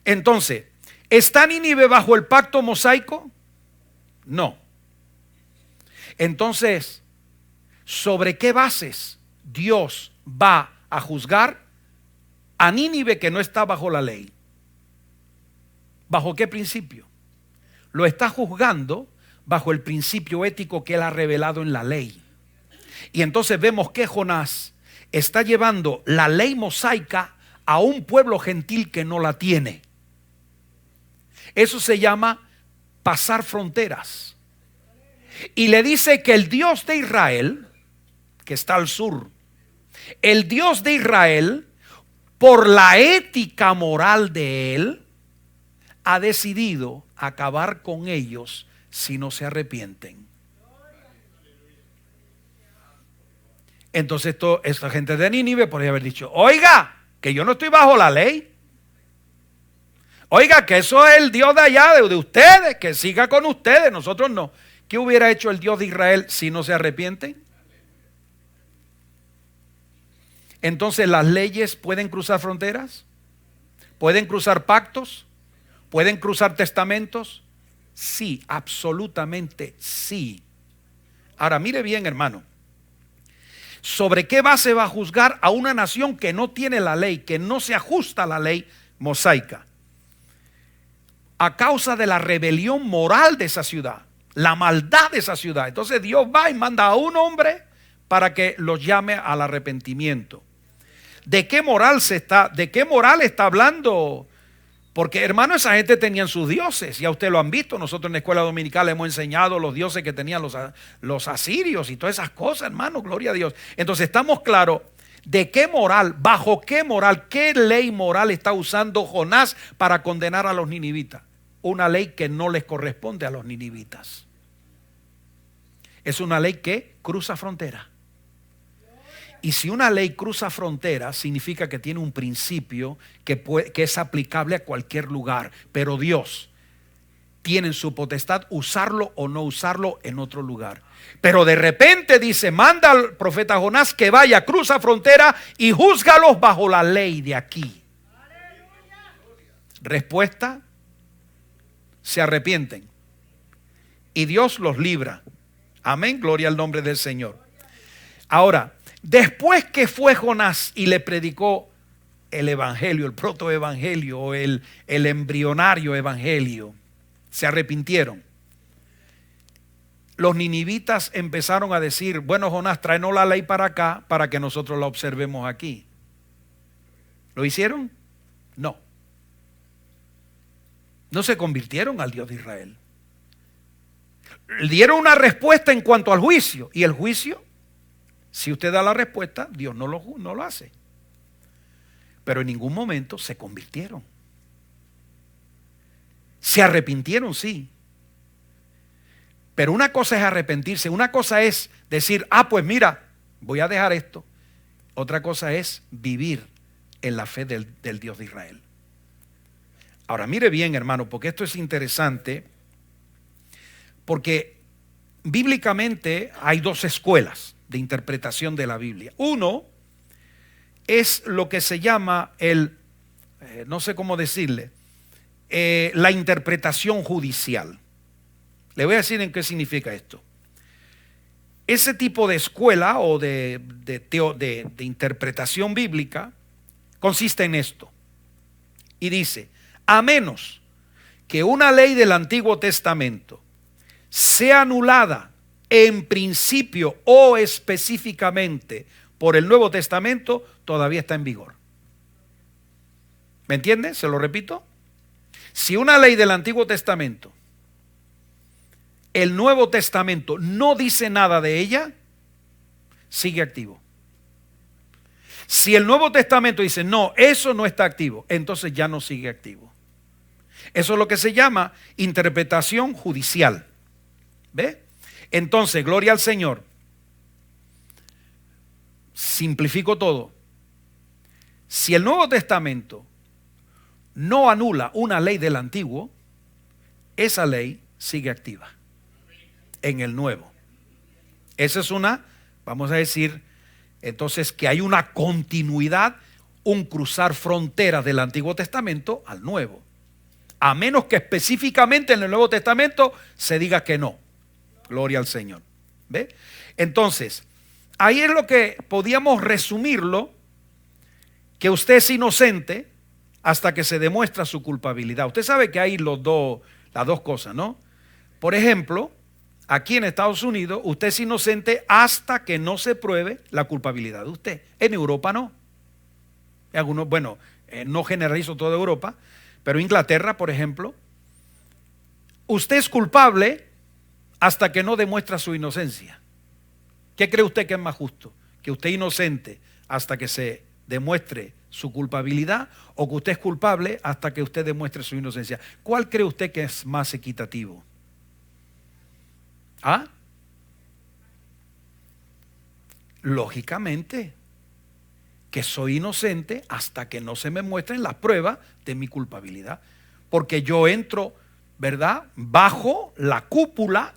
Entonces, ¿está Nínive bajo el pacto mosaico? No. Entonces, ¿sobre qué bases Dios va a juzgar a Nínive que no está bajo la ley? ¿Bajo qué principio? Lo está juzgando bajo el principio ético que él ha revelado en la ley. Y entonces vemos que Jonás está llevando la ley mosaica a un pueblo gentil que no la tiene. Eso se llama pasar fronteras. Y le dice que el Dios de Israel, que está al sur, el Dios de Israel, por la ética moral de él, ha decidido acabar con ellos si no se arrepienten. Entonces esta gente de Nínive podría haber dicho: oiga, que yo no estoy bajo la ley. Oiga, que eso es el Dios de allá, de ustedes, que siga con ustedes, nosotros no. ¿Qué hubiera hecho el Dios de Israel si no se arrepienten? Entonces, ¿las leyes pueden cruzar fronteras? ¿Pueden cruzar pactos? ¿Pueden cruzar testamentos? Sí, absolutamente sí. Ahora, mire bien, hermano. ¿Sobre qué base va a juzgar a una nación que no tiene la ley, que no se ajusta a la ley mosaica? A causa de la rebelión moral de esa ciudad, la maldad de esa ciudad. Entonces Dios va y manda a un hombre para que los llame al arrepentimiento. ¿De qué moral está hablando? Porque, hermano, esa gente tenían sus dioses, ya ustedes lo han visto. Nosotros en la escuela dominical hemos enseñado los dioses que tenían los asirios y todas esas cosas, hermano, gloria a Dios. Entonces estamos claros de qué moral, bajo qué moral, qué ley moral está usando Jonás para condenar a los ninivitas. Una ley que no les corresponde a los ninivitas. Es una ley que cruza frontera. Y si una ley cruza frontera, significa que tiene un principio que es aplicable a cualquier lugar. Pero Dios tiene en su potestad usarlo o no usarlo en otro lugar. Pero de repente dice: manda al profeta Jonás que vaya, cruza frontera y júzgalos bajo la ley de aquí. Respuesta: se arrepienten y Dios los libra. Amén, gloria al nombre del Señor. Ahora, después que fue Jonás y le predicó el evangelio, el protoevangelio o el embrionario evangelio, se arrepintieron. Los ninivitas empezaron a decir: bueno, Jonás, tráenos la ley para acá para que nosotros la observemos aquí. ¿Lo hicieron? No. No se convirtieron al Dios de Israel. Dieron una respuesta en cuanto al juicio. Y el juicio, si usted da la respuesta, Dios no lo hace. Pero en ningún momento se convirtieron. Se arrepintieron, sí. Pero una cosa es arrepentirse, una cosa es decir: pues mira, voy a dejar esto. Otra cosa es vivir en la fe del Dios de Israel. Ahora mire bien, hermano, porque esto es interesante, porque bíblicamente hay dos escuelas de interpretación de la Biblia. Uno es lo que se llama no sé cómo decirle, la interpretación judicial. Le voy a decir en qué significa esto. Ese tipo de escuela o de interpretación bíblica consiste en esto. Y dice: a menos que una ley del Antiguo Testamento sea anulada en principio o específicamente por el Nuevo Testamento, todavía está en vigor. ¿Me entiende? Se lo repito. Si una ley del Antiguo Testamento, el Nuevo Testamento no dice nada de ella, sigue activo. Si el Nuevo Testamento dice, no, eso no está activo, entonces ya no sigue activo. Eso es lo que se llama interpretación judicial. ¿Ve? Entonces, gloria al Señor. Simplifico todo. Si el Nuevo Testamento no anula una ley del Antiguo, esa ley sigue activa en el Nuevo. Esa es una, vamos a decir, entonces que hay una continuidad, un cruzar fronteras del Antiguo Testamento al Nuevo. A menos que específicamente en el Nuevo Testamento se diga que no. Gloria al Señor. ¿Ve? Entonces, ahí es lo que podíamos resumirlo, que usted es inocente hasta que se demuestra su culpabilidad. Usted sabe que hay las dos cosas, ¿no? Por ejemplo, aquí en Estados Unidos, usted es inocente hasta que no se pruebe la culpabilidad de usted. En Europa no. Algunos, bueno, no generalizo toda Europa, pero Inglaterra, por ejemplo, usted es culpable hasta que no demuestra su inocencia. ¿Qué cree usted que es más justo? ¿Que usted es inocente hasta que se demuestre su culpabilidad o que usted es culpable hasta que usted demuestre su inocencia? ¿Cuál cree usted que es más equitativo? ¿Ah? Lógicamente, que soy inocente hasta que no se me muestren las pruebas de mi culpabilidad. Porque yo entro, ¿verdad?, bajo la cúpula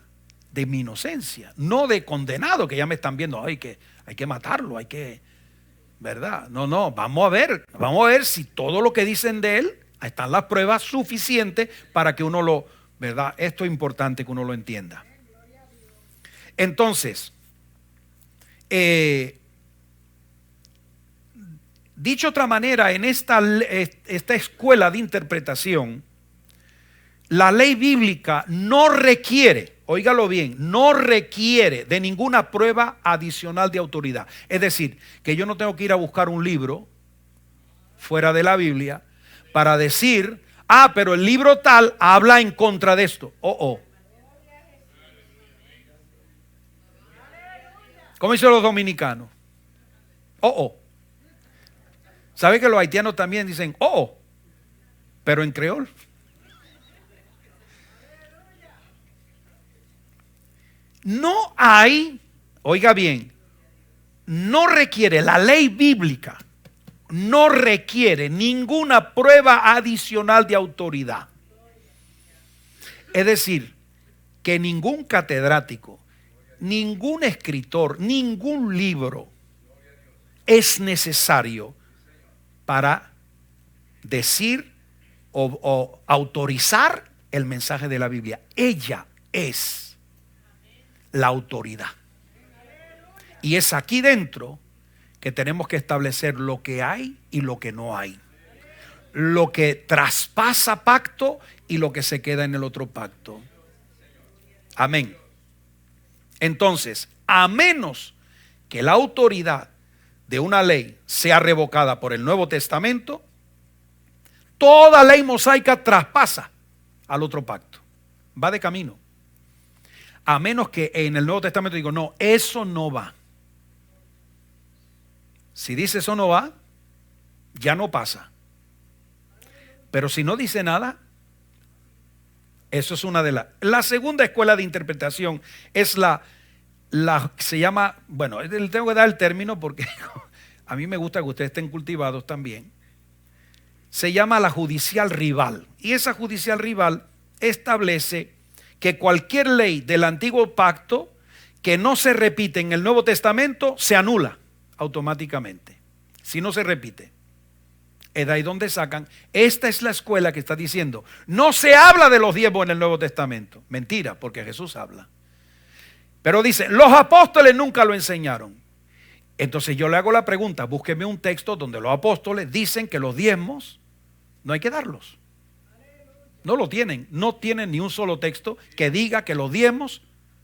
de mi inocencia, no de condenado, que ya me están viendo, ay, que hay que matarlo, hay que, ¿verdad? No, vamos a ver si todo lo que dicen de él, están las pruebas suficientes para que uno lo, ¿verdad? Esto es importante que uno lo entienda. Entonces, dicho otra manera, en esta escuela de interpretación, la ley bíblica no requiere, óigalo bien, no requiere de ninguna prueba adicional de autoridad. Es decir, que yo no tengo que ir a buscar un libro fuera de la Biblia para decir, pero el libro tal habla en contra de esto. ¿Cómo dicen los dominicanos? ¿Sabe que los haitianos también dicen pero en creol? No hay, oiga bien, no requiere, la ley bíblica no requiere ninguna prueba adicional de autoridad. Es decir, que ningún catedrático, ningún escritor, ningún libro es necesario para decir o autorizar el mensaje de la Biblia. Ella es la autoridad. Y es aquí dentro que tenemos que establecer lo que hay y lo que no hay. Lo que traspasa pacto y lo que se queda en el otro pacto. Amén. Entonces, a menos que la autoridad de una ley sea revocada por el Nuevo Testamento, toda ley mosaica traspasa al otro pacto. Va de camino. A menos que en el Nuevo Testamento digo, no, eso no va. Si dice eso no va, ya no pasa. Pero si no dice nada, eso es una de las. La segunda escuela de interpretación es la se llama, bueno, tengo que dar el término porque a mí me gusta que ustedes estén cultivados también. Se llama la judicial rival. Y esa judicial rival establece que cualquier ley del antiguo pacto que no se repite en el Nuevo Testamento se anula automáticamente. Si no se repite. Es de ahí donde sacan. Esta es la escuela que está diciendo, no se habla de los diezmos en el Nuevo Testamento. Mentira, porque Jesús habla. Pero dice, los apóstoles nunca lo enseñaron. Entonces yo le hago la pregunta, búsqueme un texto donde los apóstoles dicen que los diezmos no hay que darlos. No lo tienen, no tienen ni un solo texto que diga que los diezmos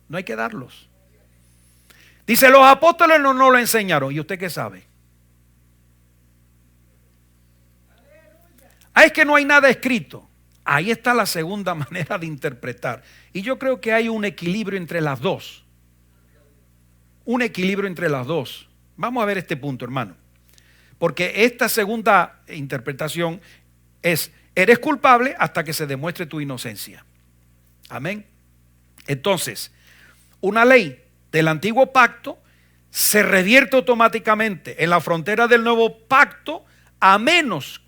no hay que darlos. Dice, los apóstoles no lo enseñaron. ¿Y usted qué sabe? Es que no hay nada escrito. Ahí está la segunda manera de interpretar. Y yo creo que hay un equilibrio entre las dos. Un equilibrio entre las dos. Vamos a ver este punto, hermano. Porque esta segunda interpretación es: eres culpable hasta que se demuestre tu inocencia. Amén. Entonces, una ley del antiguo pacto se revierte automáticamente en la frontera del nuevo pacto, a menos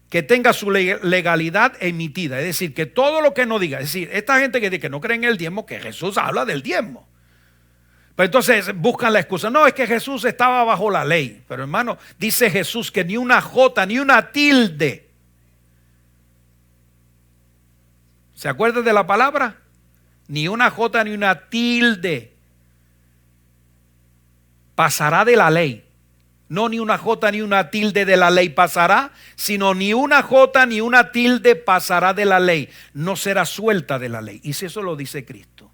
que tenga su legalidad emitida. Es decir, que todo lo que no diga, es decir, esta gente que dice que no cree en el diezmo, que Jesús habla del diezmo. Pero entonces buscan la excusa: no, es que Jesús estaba bajo la ley. Pero hermano, dice Jesús que ni una jota, ni una tilde. ¿Se acuerdan de la palabra? Ni una jota, ni una tilde pasará de la ley. No ni una jota ni una tilde de la ley pasará, sino ni una jota ni una tilde pasará de la ley. No será suelta de la ley. Y si eso lo dice Cristo.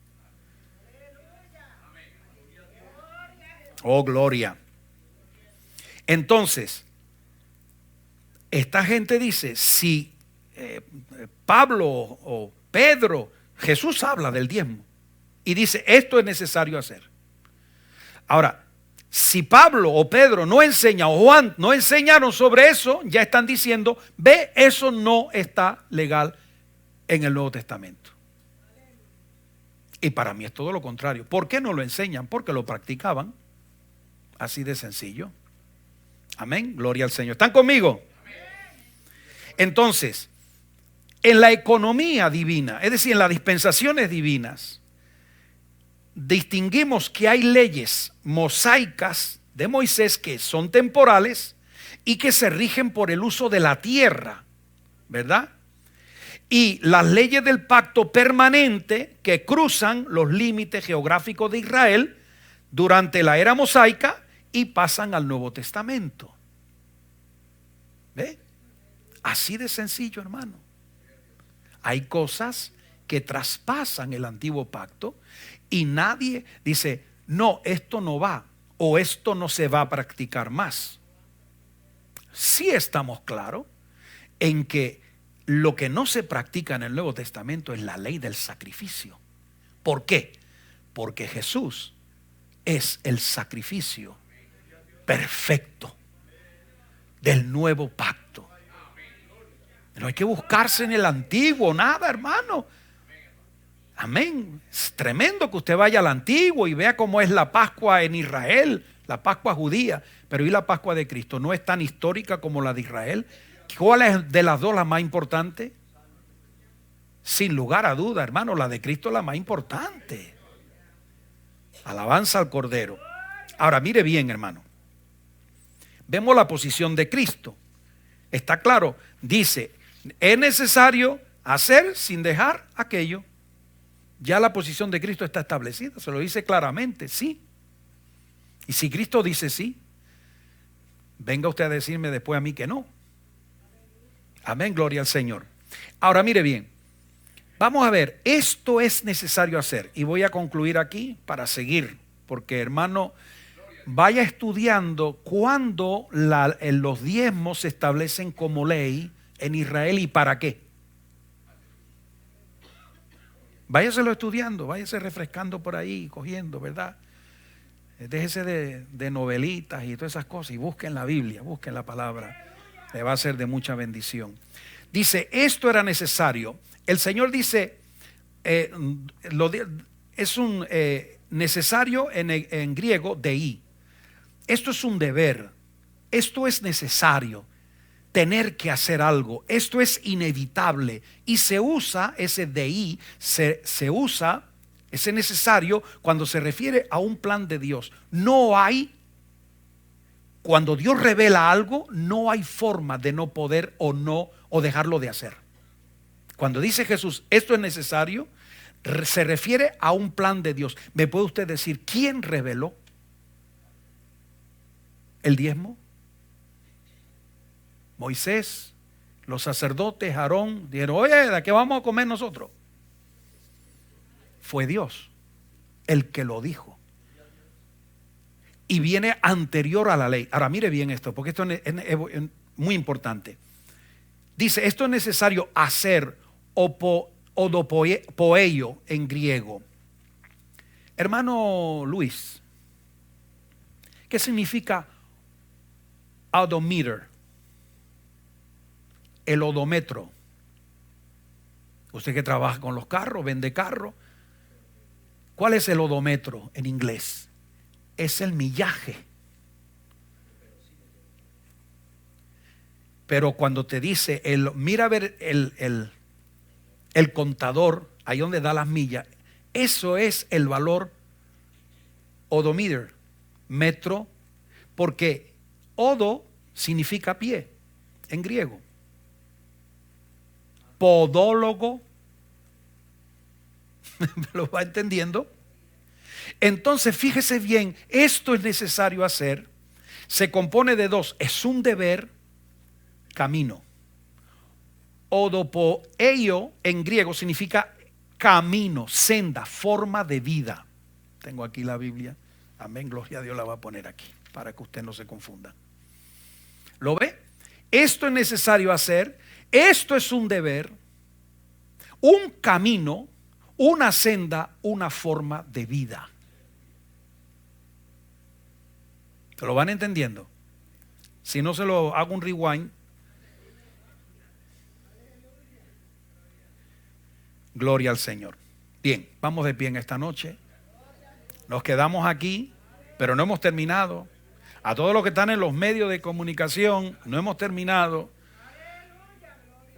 Oh, gloria. Entonces, esta gente dice, si Pablo o Pedro, Jesús habla del diezmo y dice, esto es necesario hacer. Ahora, si Pablo o Pedro no enseña, o Juan no enseñaron sobre eso, ya están diciendo, ve, eso no está legal en el Nuevo Testamento. Y para mí es todo lo contrario. ¿Por qué no lo enseñan? Porque lo practicaban. Así de sencillo. Amén, gloria al Señor. ¿Están conmigo? Entonces, en la economía divina, es decir, en las dispensaciones divinas, distinguimos que hay leyes mosaicas de Moisés que son temporales y que se rigen por el uso de la tierra, ¿verdad? Y las leyes del pacto permanente que cruzan los límites geográficos de Israel durante la era mosaica y pasan al Nuevo Testamento. ¿Ve? Así de sencillo, hermano. Hay cosas que traspasan el antiguo pacto y nadie dice, no, esto no va o esto no se va a practicar más. Sí estamos claros en que lo que no se practica en el Nuevo Testamento es la ley del sacrificio. ¿Por qué? Porque Jesús es el sacrificio perfecto del nuevo pacto. No hay que buscarse en el antiguo, nada, hermano. Amén. Es tremendo que usted vaya al antiguo y vea cómo es la Pascua en Israel, la Pascua judía. Pero ¿y la Pascua de Cristo? ¿No es tan histórica como la de Israel? ¿Cuál es de las dos la más importante? Sin lugar a duda, hermano, la de Cristo es la más importante. Alabanza al Cordero. Ahora mire bien, hermano. Vemos la posición de Cristo. Está claro. Dice, es necesario hacer sin dejar aquello. Ya la posición de Cristo está establecida. Se lo dice claramente, sí. Y si Cristo dice sí, venga usted a decirme después a mí que no. Amén, gloria al Señor. Ahora mire bien. Vamos a ver, esto es necesario hacer. Y voy a concluir aquí para seguir. Porque, hermano, vaya estudiando cuándo los diezmos se establecen como ley en Israel y para qué. Váyaselo estudiando, váyase refrescando por ahí, cogiendo, ¿verdad? Déjese de novelitas y todas esas cosas y busquen la Biblia, busquen la palabra. Le va a ser de mucha bendición. Dice, esto era necesario. El Señor dice, es un necesario en griego, dei. Esto es un deber, esto es necesario, tener que hacer algo, esto es inevitable. Y se usa ese dei, se usa ese necesario cuando se refiere a un plan de Dios. No hay, cuando Dios revela algo, no hay forma de no poder o dejarlo de hacer. Cuando dice Jesús, esto es necesario, se refiere a un plan de Dios. ¿Me puede usted decir quién reveló el diezmo? Moisés, los sacerdotes, Aarón, dijeron, oye, ¿de qué vamos a comer nosotros? Fue Dios el que lo dijo. Y viene anterior a la ley. Ahora mire bien esto, porque esto es muy importante. Dice, esto es necesario hacer, odopoeio en griego. Hermano Luis, ¿qué significa odometer? El odómetro. Usted que trabaja con los carros, vende carros. ¿Cuál es el odómetro en inglés? Es el millaje. Pero cuando te dice, mira a ver el contador, ahí donde da las millas, eso es el valor odometer, metro, porque odo significa pie en griego. Podólogo, ¿me lo va entendiendo? Entonces fíjese bien, esto es necesario hacer. Se compone de dos, es un deber, camino. Odopoeio en griego significa camino, senda, forma de vida. Tengo aquí la Biblia. Amén, gloria a Dios, la va a poner aquí para que usted no se confunda. ¿Lo ve? Esto es necesario hacer. Esto es un deber, un camino, una senda, una forma de vida. ¿Se lo van entendiendo? Si no, se lo hago un rewind. Gloria al Señor. Bien, vamos de pie en esta noche. Nos quedamos aquí, pero no hemos terminado. A todos los que están en los medios de comunicación, no hemos terminado.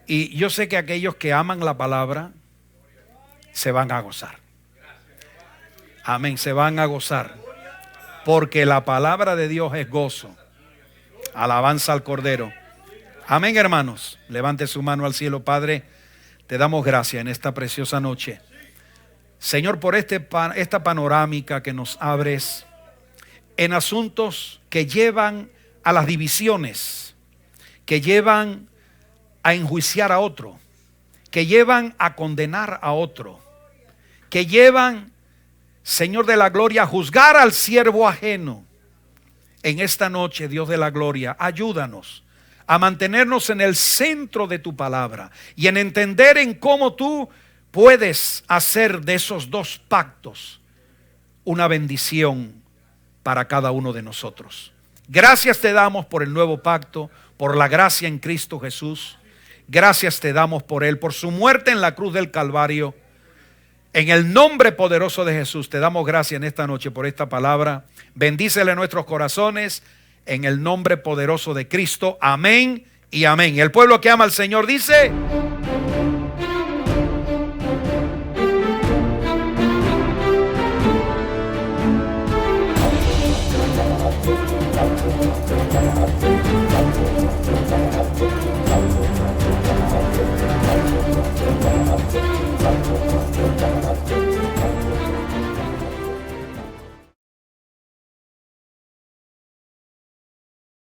Y yo sé que aquellos que aman la palabra se van a gozar. Amén, se van a gozar. Porque la palabra de Dios es gozo. Alabanza al Cordero. Amén, hermanos. Levante su mano al cielo. Padre, te damos gracias en esta preciosa noche. Señor, por esta panorámica que nos abres en asuntos que llevan a las divisiones, que llevan a enjuiciar a otro, que llevan a condenar a otro, que llevan, Señor de la gloria, a juzgar al siervo ajeno. En esta noche, Dios de la gloria, ayúdanos a mantenernos en el centro de tu palabra y en entender en cómo tú puedes hacer de esos dos pactos una bendición para cada uno de nosotros. Gracias te damos por el nuevo pacto, por la gracia en Cristo Jesús. Gracias te damos por Él, por su muerte en la cruz del Calvario. En el nombre poderoso de Jesús te damos gracias en esta noche por esta palabra. Bendícele nuestros corazones en el nombre poderoso de Cristo. Amén y amén. El pueblo que ama al Señor dice...